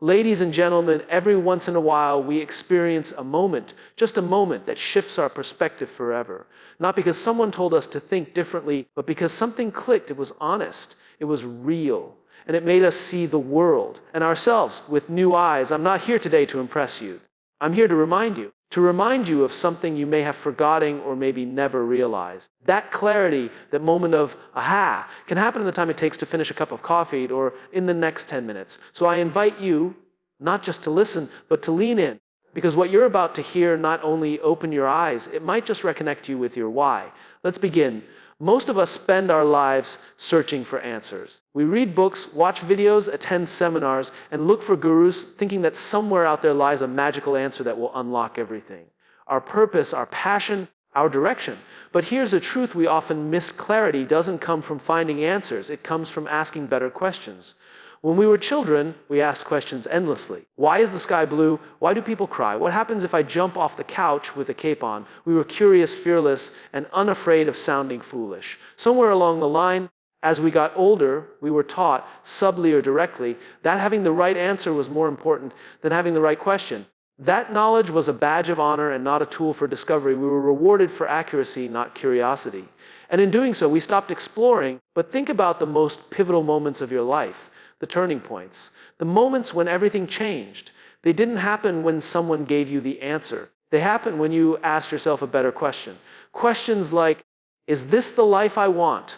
Ladies and gentlemen, every once in a while we experience a moment, just a moment that shifts our perspective forever. Not because someone told us to think differently, but because something clicked. It was honest, it was real, and it made us see the world and ourselves with new eyes. I'm not here today to impress you. I'm here to remind you of something you may have forgotten or maybe never realized. That clarity, that moment of aha, can happen in the time it takes to finish a cup of coffee or in the next 10 minutes. So I invite you not just to listen, but to lean in. Because what you're about to hear not only open your eyes, it might just reconnect you with your why. Let's begin. Most of us spend our lives searching for answers. We read books, watch videos, attend seminars, and look for gurus, thinking that somewhere out there lies a magical answer that will unlock everything. Our purpose, our passion, our direction. But here's the truth we often miss: clarity doesn't come from finding answers. It comes from asking better questions. When we were children, we asked questions endlessly. Why is the sky blue? Why do people cry? What happens if I jump off the couch with a cape on? We were curious, fearless, and unafraid of sounding foolish. Somewhere along the line, as we got older, we were taught, subtly or directly, that having the right answer was more important than having the right question. That knowledge was a badge of honor and not a tool for discovery. We were rewarded for accuracy, not curiosity. And in doing so, we stopped exploring. But think about the most pivotal moments of your life. The turning points, the moments when everything changed. They didn't happen when someone gave you the answer. They happened when you asked yourself a better question. Questions like, is this the life I want?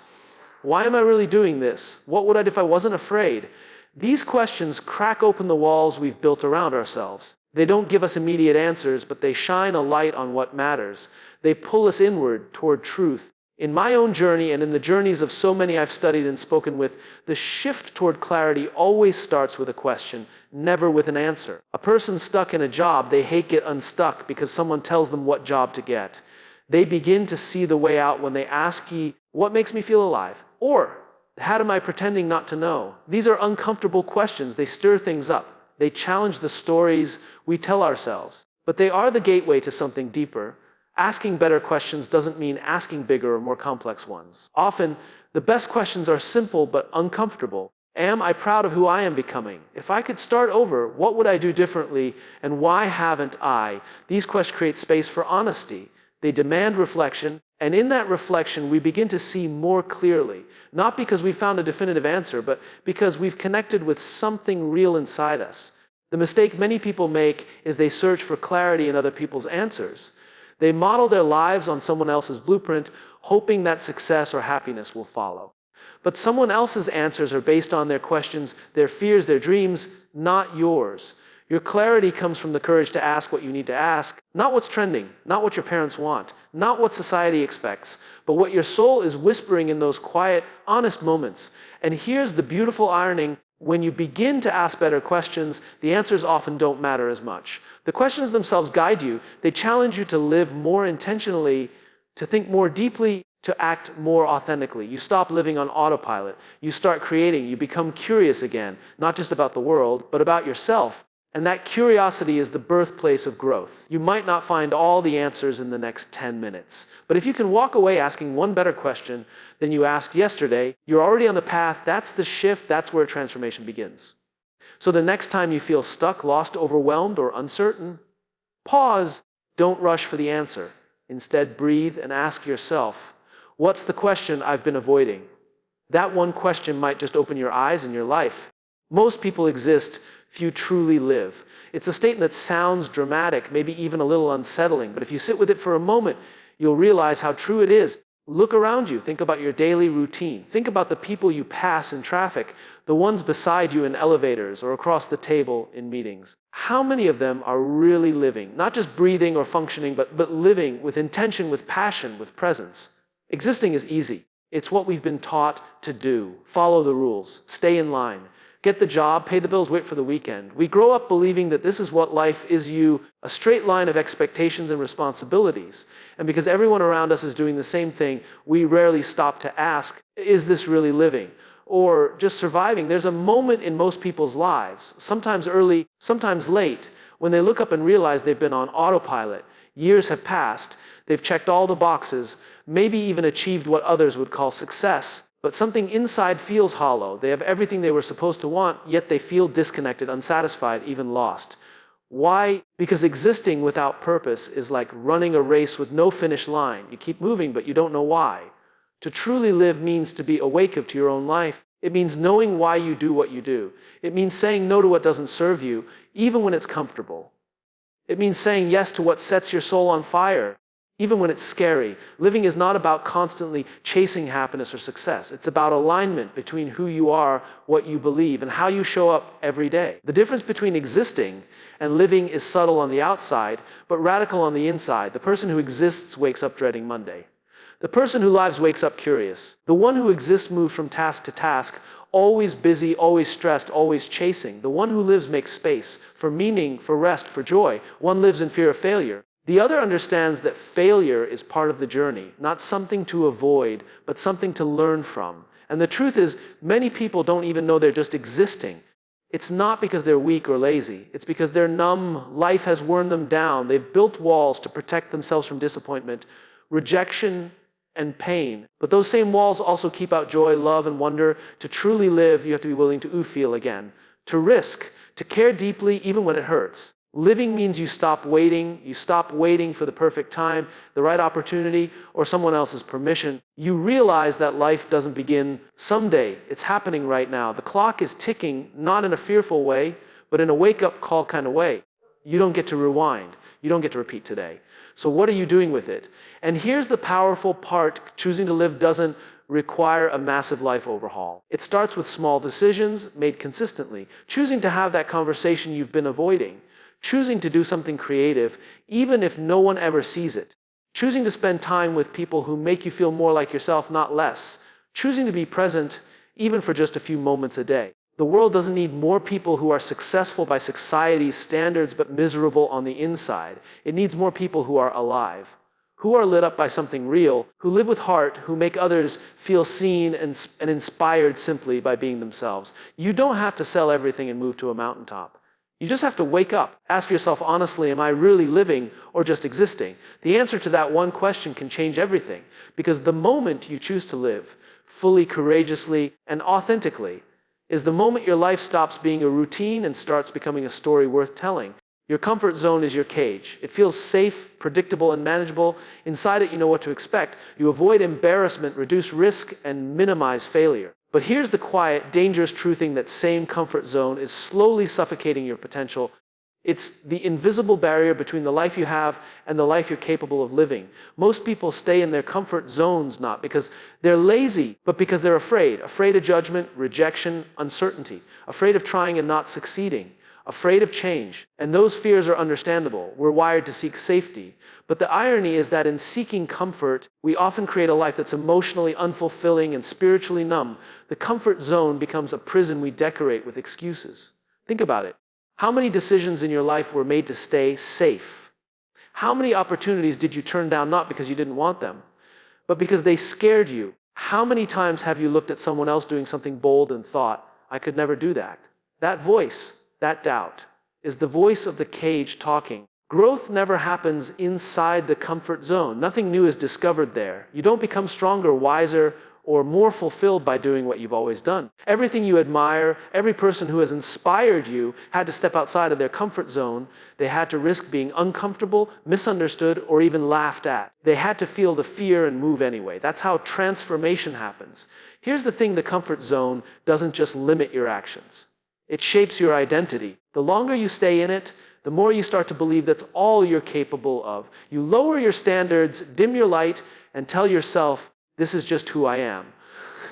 Why am I really doing this? What would I do if I wasn't afraid? These questions crack open the walls we've built around ourselves. They don't give us immediate answers, but they shine a light on what matters. They pull us inward toward truth. In my own journey and in the journeys of so many I've studied and spoken with, the shift toward clarity always starts with a question, never with an answer. A person stuck in a job they hate get unstuck because someone tells them what job to get. They begin to see the way out when they ask ye, what makes me feel alive? Or, how am I pretending not to know? These are uncomfortable questions. They stir things up. They challenge the stories we tell ourselves. But they are the gateway to something deeper. Asking better questions doesn't mean asking bigger or more complex ones. Often, the best questions are simple but uncomfortable. Am I proud of who I am becoming? If I could start over, what would I do differently? And why haven't I? These questions create space for honesty. They demand reflection. And in that reflection, we begin to see more clearly. Not because we found a definitive answer, but because we've connected with something real inside us. The mistake many people make is they search for clarity in other people's answers. They model their lives on someone else's blueprint, hoping that success or happiness will follow. But someone else's answers are based on their questions, their fears, their dreams, not yours. Your clarity comes from the courage to ask what you need to ask, not what's trending, not what your parents want, not what society expects, but what your soul is whispering in those quiet, honest moments. And here's the beautiful irony. When you begin to ask better questions, the answers often don't matter as much. The questions themselves guide you. They challenge you to live more intentionally, to think more deeply, to act more authentically. You stop living on autopilot. You start creating. You become curious again, not just about the world, but about yourself. And that curiosity is the birthplace of growth. You might not find all the answers in the next 10 minutes. But if you can walk away asking one better question than you asked yesterday, you're already on the path. That's the shift. That's where transformation begins. So the next time you feel stuck, lost, overwhelmed, or uncertain, pause. Don't rush for the answer. Instead, breathe and ask yourself, what's the question I've been avoiding? That one question might just open your eyes in your life. Most people exist, few truly live. It's a statement that sounds dramatic, maybe even a little unsettling, but if you sit with it for a moment, you'll realize how true it is. Look around you. Think about your daily routine. Think about the people you pass in traffic, the ones beside you in elevators or across the table in meetings. How many of them are really living? Not just breathing or functioning, but living with intention, with passion, with presence. Existing is easy. It's what we've been taught to do. Follow the rules. Stay in line. Get the job, pay the bills, wait for the weekend. We grow up believing that this is what life is, a straight line of expectations and responsibilities. And because everyone around us is doing the same thing, we rarely stop to ask, is this really living? Or just surviving? There's a moment in most people's lives, sometimes early, sometimes late, when they look up and realize they've been on autopilot. Years have passed. They've checked all the boxes, maybe even achieved what others would call success. But something inside feels hollow. They have everything they were supposed to want, yet they feel disconnected, unsatisfied, even lost. Why? Because existing without purpose is like running a race with no finish line. You keep moving, but you don't know why. To truly live means to be awake to your own life. It means knowing why you do what you do. It means saying no to what doesn't serve you, even when it's comfortable. It means saying yes to what sets your soul on fire, even when it's scary. Living is not about constantly chasing happiness or success. It's about alignment between who you are, what you believe, and how you show up every day. The difference between existing and living is subtle on the outside, but radical on the inside. The person who exists wakes up dreading Monday. The person who lives wakes up curious. The one who exists moves from task to task, always busy, always stressed, always chasing. The one who lives makes space for meaning, for rest, for joy. One lives in fear of failure. The other understands that failure is part of the journey, not something to avoid, but something to learn from. And the truth is, many people don't even know they're just existing. It's not because they're weak or lazy. It's because they're numb. Life has worn them down. They've built walls to protect themselves from disappointment, rejection, and pain. But those same walls also keep out joy, love, and wonder. To truly live, you have to be willing to feel again, to risk, to care deeply even when it hurts. Living means you stop waiting for the perfect time, the right opportunity, or someone else's permission. You realize that life doesn't begin someday. It's happening right now. The clock is ticking, not in a fearful way, but in a wake-up call kind of way. You don't get to rewind. You don't get to repeat today. So what are you doing with it? And here's the powerful part. Choosing to live doesn't require a massive life overhaul. It starts with small decisions made consistently. Choosing to have that conversation you've been avoiding. Choosing to do something creative, even if no one ever sees it. Choosing to spend time with people who make you feel more like yourself, not less. Choosing to be present, even for just a few moments a day. The world doesn't need more people who are successful by society's standards but miserable on the inside. It needs more people who are alive, who are lit up by something real, who live with heart, who make others feel seen and inspired simply by being themselves. You don't have to sell everything and move to a mountaintop. You just have to wake up. Ask yourself honestly, am I really living or just existing? The answer to that one question can change everything, because the moment you choose to live fully, courageously, and authentically is the moment your life stops being a routine and starts becoming a story worth telling. Your comfort zone is your cage. It feels safe, predictable, and manageable. Inside it, you know what to expect. You avoid embarrassment, reduce risk, and minimize failure. But here's the quiet, dangerous truthing: that same comfort zone is slowly suffocating your potential. It's the invisible barrier between the life you have and the life you're capable of living. Most people stay in their comfort zones not because they're lazy, but because they're afraid. Afraid of judgment, rejection, uncertainty. Afraid of trying and not succeeding. Afraid of change. And those fears are understandable. We're wired to seek safety. But the irony is that in seeking comfort, we often create a life that's emotionally unfulfilling and spiritually numb. The comfort zone becomes a prison we decorate with excuses. Think about it. How many decisions in your life were made to stay safe? How many opportunities did you turn down not because you didn't want them, but because they scared you? How many times have you looked at someone else doing something bold and thought, I could never do that? That voice, that doubt, is the voice of the cage talking. Growth never happens inside the comfort zone. Nothing new is discovered there. You don't become stronger, wiser, or more fulfilled by doing what you've always done. Everything you admire, every person who has inspired you had to step outside of their comfort zone. They had to risk being uncomfortable, misunderstood, or even laughed at. They had to feel the fear and move anyway. That's how transformation happens. Here's the thing: the comfort zone doesn't just limit your actions. It shapes your identity. The longer you stay in it, the more you start to believe that's all you're capable of. You lower your standards, dim your light, and tell yourself, this is just who I am.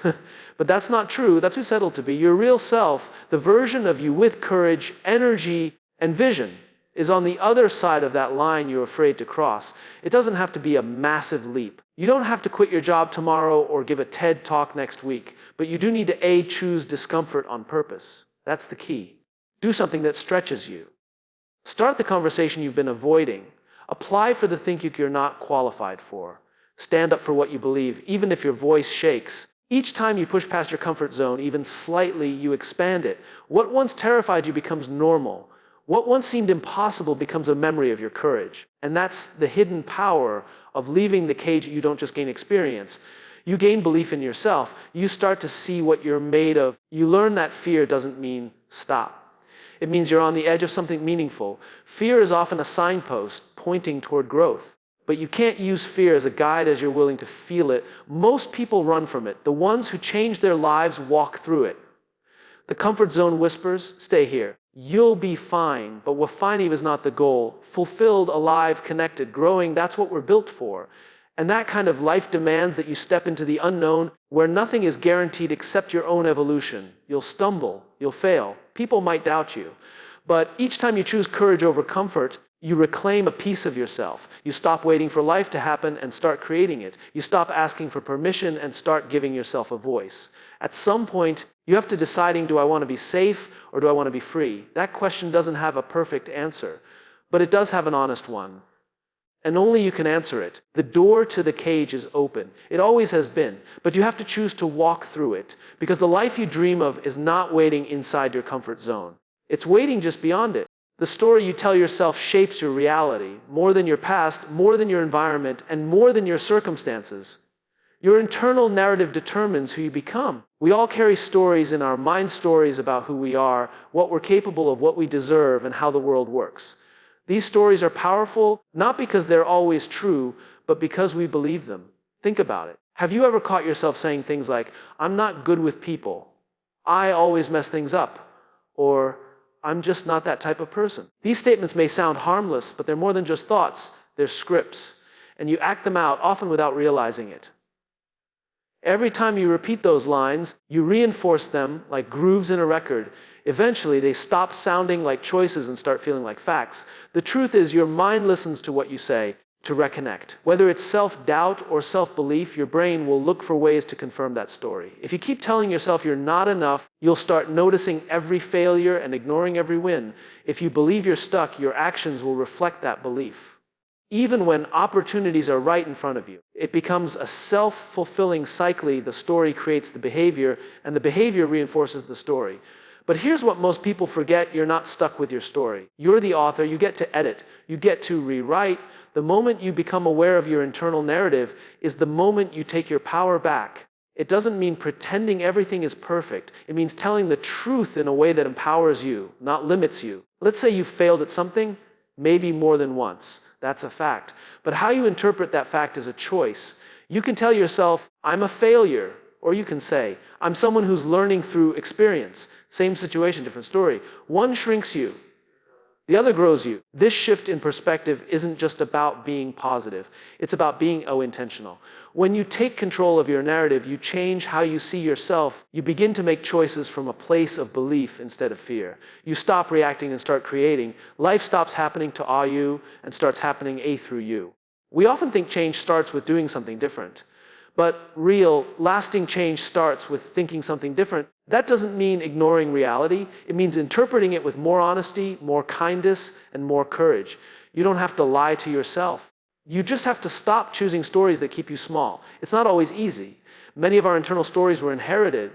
But that's not true. That's who settled to be. Your real self, the version of you with courage, energy, and vision, is on the other side of that line you're afraid to cross. It doesn't have to be a massive leap. You don't have to quit your job tomorrow or give a TED talk next week, but you do need to choose discomfort on purpose. That's the key. Do something that stretches you. Start the conversation you've been avoiding. Apply for the thing you're not qualified for. Stand up for what you believe, even if your voice shakes. Each time you push past your comfort zone, even slightly, you expand it. What once terrified you becomes normal. What once seemed impossible becomes a memory of your courage. And that's the hidden power of leaving the cage. You don't just gain experience. You gain belief in yourself. You start to see what you're made of. You learn that fear doesn't mean stop. It means you're on the edge of something meaningful. Fear is often a signpost pointing toward growth. But you can't use fear as a guide as you're willing to feel it. Most people run from it. The ones who change their lives walk through it. The comfort zone whispers, stay here. You'll be fine, but what finding is not the goal. Fulfilled, alive, connected, growing, that's what we're built for. And that kind of life demands that you step into the unknown where nothing is guaranteed except your own evolution. You'll stumble, you'll fail, people might doubt you. But each time you choose courage over comfort, you reclaim a piece of yourself. You stop waiting for life to happen and start creating it. You stop asking for permission and start giving yourself a voice. At some point, you have to decide, do I want to be safe or do I want to be free? That question doesn't have a perfect answer, but it does have an honest one. And only you can answer it. The door to the cage is open. It always has been, but you have to choose to walk through it, because the life you dream of is not waiting inside your comfort zone. It's waiting just beyond it. The story you tell yourself shapes your reality, more than your past, more than your environment, and more than your circumstances. Your internal narrative determines who you become. We all carry stories in our mind, stories about who we are, what we're capable of, what we deserve, and how the world works. These stories are powerful, not because they're always true, but because we believe them. Think about it. Have you ever caught yourself saying things like, I'm not good with people, I always mess things up, or I'm just not that type of person? These statements may sound harmless, but they're more than just thoughts. They're scripts, and you act them out, often without realizing it. Every time you repeat those lines, you reinforce them like grooves in a record. Eventually, they stop sounding like choices and start feeling like facts. The truth is, your mind listens to what you say to reconnect. Whether it's self-doubt or self-belief, your brain will look for ways to confirm that story. If you keep telling yourself you're not enough, you'll start noticing every failure and ignoring every win. If you believe you're stuck, your actions will reflect that belief. Even when opportunities are right in front of you, it becomes a self-fulfilling cycle. The story creates the behavior, and the behavior reinforces the story. But here's what most people forget: you're not stuck with your story. You're the author. You get to edit. You get to rewrite. The moment you become aware of your internal narrative is the moment you take your power back. It doesn't mean pretending everything is perfect. It means telling the truth in a way that empowers you, not limits you. Let's say you failed at something, maybe more than once. That's a fact. But how you interpret that fact is a choice. You can tell yourself, I'm a failure. Or you can say, I'm someone who's learning through experience. Same situation, different story. One shrinks you, the other grows you. This shift in perspective isn't just about being positive. It's about being intentional. When you take control of your narrative, you change how you see yourself. You begin to make choices from a place of belief instead of fear. You stop reacting and start creating. Life stops happening to you and starts happening through you. We often think change starts with doing something different. But real, lasting change starts with thinking something different. That doesn't mean ignoring reality. It means interpreting it with more honesty, more kindness, and more courage. You don't have to lie to yourself. You just have to stop choosing stories that keep you small. It's not always easy. Many of our internal stories were inherited.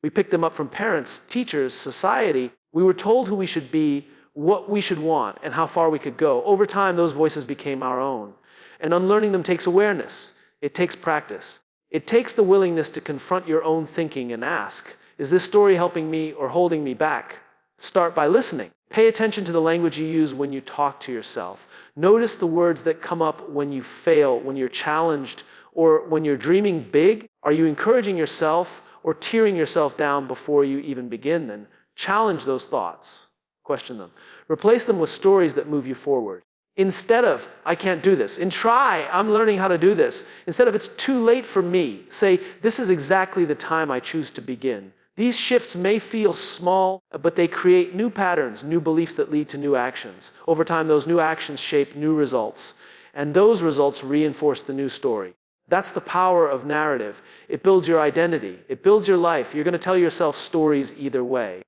We picked them up from parents, teachers, society. We were told who we should be, what we should want, and how far we could go. Over time, those voices became our own. And unlearning them takes awareness. It takes practice. It takes the willingness to confront your own thinking and ask, is this story helping me or holding me back? Start by listening. Pay attention to the language you use when you talk to yourself. Notice the words that come up when you fail, when you're challenged, or when you're dreaming big. Are you encouraging yourself or tearing yourself down before you even begin? Then challenge those thoughts. Question them. Replace them with stories that move you forward. Instead of, I can't do this, and try, I'm learning how to do this. Instead of, it's too late for me, say, this is exactly the time I choose to begin. These shifts may feel small, but they create new patterns, new beliefs that lead to new actions. Over time, those new actions shape new results, and those results reinforce the new story. That's the power of narrative. It builds your identity. It builds your life. You're going to tell yourself stories either way.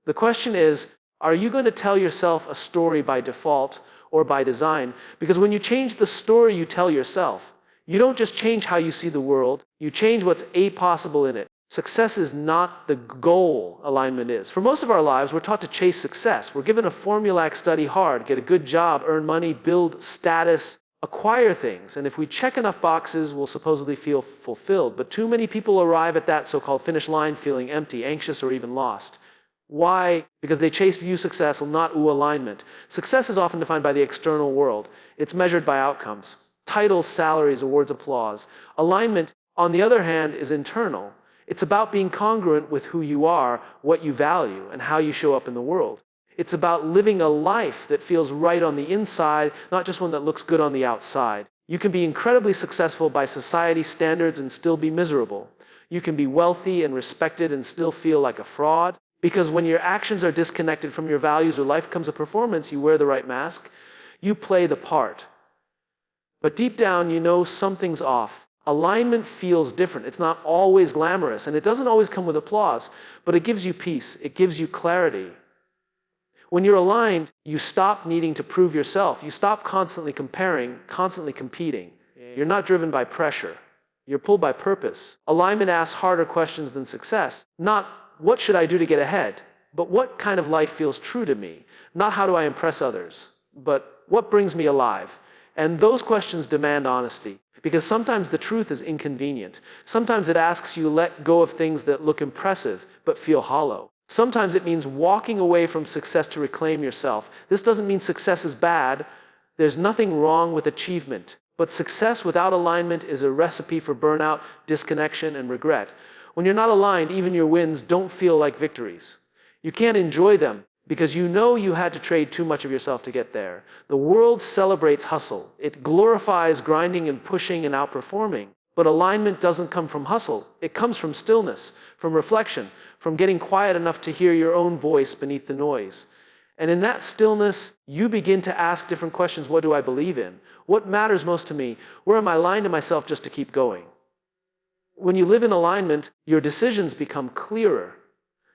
The question is, are you going to tell yourself a story by default or by design? Because when you change the story you tell yourself, you don't just change how you see the world, you change what's possible in it. Success is not the goal, alignment is. For most of our lives, we're taught to chase success. We're given a formulaic: study hard, get a good job, earn money, build status. acquire things. And if we check enough boxes, we'll supposedly feel fulfilled. But too many people arrive at that so-called finish line feeling empty, anxious, or even lost. Why? Because they chase view success, not alignment. Success is often defined by the external world. It's measured by outcomes. Titles, salaries, awards, applause. Alignment, on the other hand, is internal. It's about being congruent with who you are, what you value, and how you show up in the world. It's about living a life that feels right on the inside, not just one that looks good on the outside. You can be incredibly successful by society's standards and still be miserable. You can be wealthy and respected and still feel like a fraud. Because when your actions are disconnected from your values or life becomes a performance, you wear the right mask, you play the part. But deep down, you know something's off. Alignment feels different. It's not always glamorous, and it doesn't always come with applause, but it gives you peace. It gives you clarity. When you're aligned, you stop needing to prove yourself. You stop constantly comparing, constantly competing. You're not driven by pressure. You're pulled by purpose. Alignment asks harder questions than success. Not, what should I do to get ahead? But what kind of life feels true to me? Not how do I impress others, but what brings me alive? And those questions demand honesty, because sometimes the truth is inconvenient. Sometimes it asks you to let go of things that look impressive, but feel hollow. Sometimes it means walking away from success to reclaim yourself. This doesn't mean success is bad. There's nothing wrong with achievement. But success without alignment is a recipe for burnout, disconnection, and regret. When you're not aligned, even your wins don't feel like victories. You can't enjoy them because you know you had to trade too much of yourself to get there. The world celebrates hustle. It glorifies grinding and pushing and outperforming. But alignment doesn't come from hustle. It comes from stillness, from reflection, from getting quiet enough to hear your own voice beneath the noise. And in that stillness, you begin to ask different questions. What do I believe in? What matters most to me? Where am I lying to myself just to keep going? When you live in alignment, your decisions become clearer.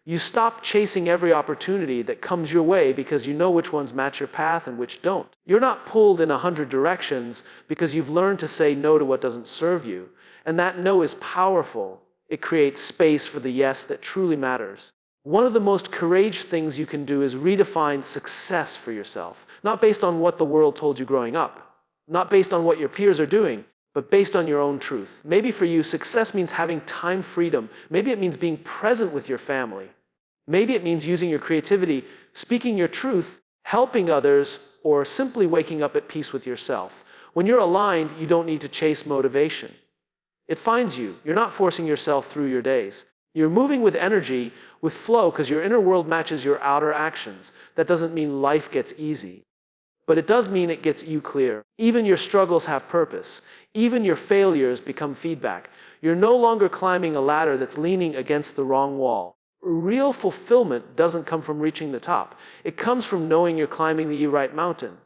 You stop chasing every opportunity that comes your way because you know which ones match your path and which don't. You're not pulled in 100 directions because you've learned to say no to what doesn't serve you. And that no is powerful. It creates space for the yes that truly matters. One of the most courageous things you can do is redefine success for yourself, not based on what the world told you growing up, not based on what your peers are doing, but based on your own truth. Maybe for you, success means having time freedom. Maybe it means being present with your family. Maybe it means using your creativity, speaking your truth, helping others, or simply waking up at peace with yourself. When you're aligned, you don't need to chase motivation. It finds you. You're not forcing yourself through your days. You're moving with energy, with flow, because your inner world matches your outer actions. That doesn't mean life gets easy, but it does mean it gets you clear. Even your struggles have purpose. Even your failures become feedback. You're no longer climbing a ladder that's leaning against the wrong wall. Real fulfillment doesn't come from reaching the top. It comes from knowing you're climbing the right mountain,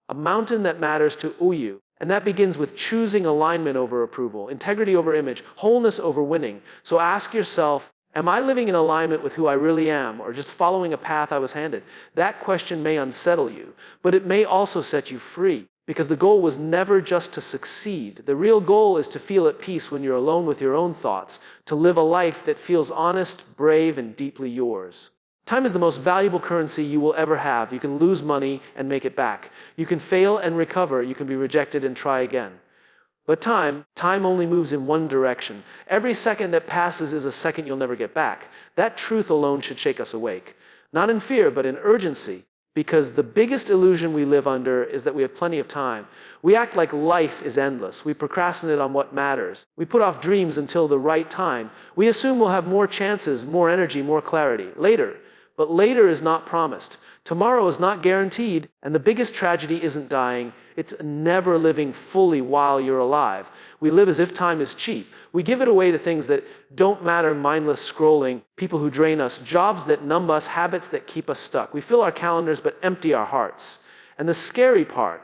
a mountain that matters to you. And that begins with choosing alignment over approval, integrity over image, wholeness over winning. So ask yourself, am I living in alignment with who I really am, or just following a path I was handed? That question may unsettle you, but it may also set you free. Because the goal was never just to succeed. The real goal is to feel at peace when you're alone with your own thoughts, to live a life that feels honest, brave, and deeply yours. Time is the most valuable currency you will ever have. You can lose money and make it back. You can fail and recover. You can be rejected and try again. But time only moves in one direction. Every second that passes is a second you'll never get back. That truth alone should shake us awake. Not in fear, but in urgency. Because the biggest illusion we live under is that we have plenty of time. We act like life is endless. We procrastinate on what matters. We put off dreams until the right time. We assume we'll have more chances, more energy, more clarity later. But later is not promised. Tomorrow is not guaranteed. And the biggest tragedy isn't dying. It's never living fully while you're alive. We live as if time is cheap. We give it away to things that don't matter, mindless scrolling, people who drain us, jobs that numb us, habits that keep us stuck. We fill our calendars but empty our hearts. And the scary part,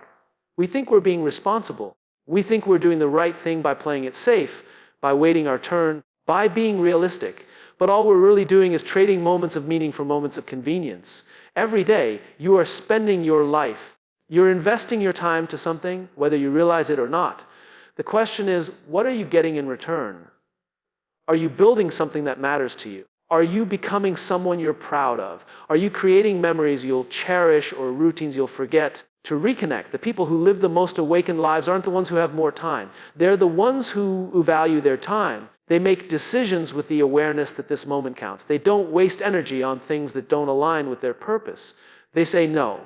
we think we're being responsible. We think we're doing the right thing by playing it safe, by waiting our turn, by being realistic. But all we're really doing is trading moments of meaning for moments of convenience. Every day, you are spending your life. You're investing your time to something, whether you realize it or not. The question is, what are you getting in return? Are you building something that matters to you? Are you becoming someone you're proud of? Are you creating memories you'll cherish or routines you'll forget? To reconnect, the people who live the most awakened lives aren't the ones who have more time. They're the ones who value their time. They make decisions with the awareness that this moment counts. They don't waste energy on things that don't align with their purpose. They say no.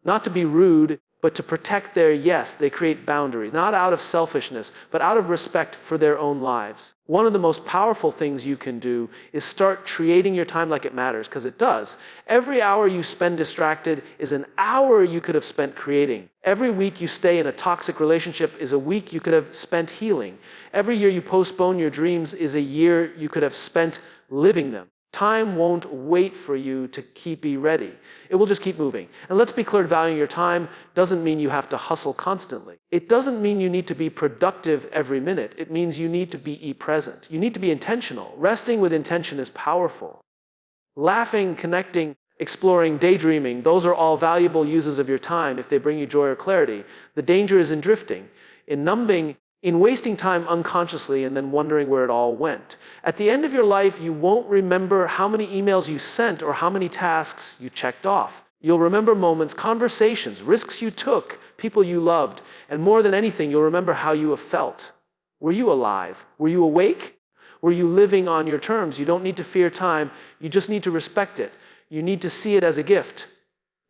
Not to be rude, but to protect their yes. They create boundaries, not out of selfishness, but out of respect for their own lives. One of the most powerful things you can do is start treating your time like it matters, because it does. Every hour you spend distracted is an hour you could have spent creating. Every week you stay in a toxic relationship is a week you could have spent healing. Every year you postpone your dreams is a year you could have spent living them. Time won't wait for you to be ready. It will just keep moving. And let's be clear, valuing your time doesn't mean you have to hustle constantly. It doesn't mean you need to be productive every minute. It means you need to be present. You need to be intentional. Resting with intention is powerful. Laughing, connecting, exploring, daydreaming, those are all valuable uses of your time if they bring you joy or clarity. The danger is in drifting, in numbing, in wasting time unconsciously and then wondering where it all went. At the end of your life, you won't remember how many emails you sent or how many tasks you checked off. You'll remember moments, conversations, risks you took, people you loved, and more than anything, you'll remember how you have felt. Were you alive? Were you awake? Were you living on your terms? You don't need to fear time. You just need to respect it. You need to see it as a gift,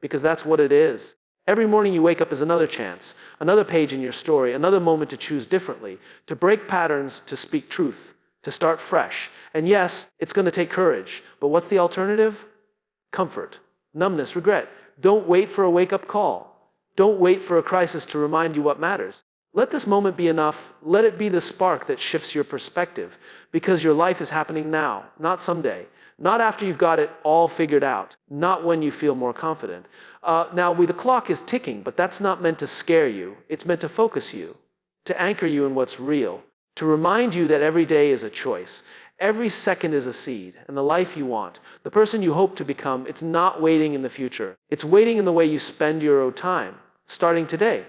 because that's what it is. Every morning you wake up is another chance, another page in your story, another moment to choose differently, to break patterns, to speak truth, to start fresh. And yes, it's going to take courage, but what's the alternative? Comfort, numbness, regret. Don't wait for a wake-up call. Don't wait for a crisis to remind you what matters. Let this moment be enough. Let it be the spark that shifts your perspective, because your life is happening now, not someday. Not after you've got it all figured out, not when you feel more confident. Now, the clock is ticking, but that's not meant to scare you. It's meant to focus you, to anchor you in what's real, to remind you that every day is a choice. Every second is a seed, and the life you want, the person you hope to become, it's not waiting in the future. It's waiting in the way you spend your own time, starting today.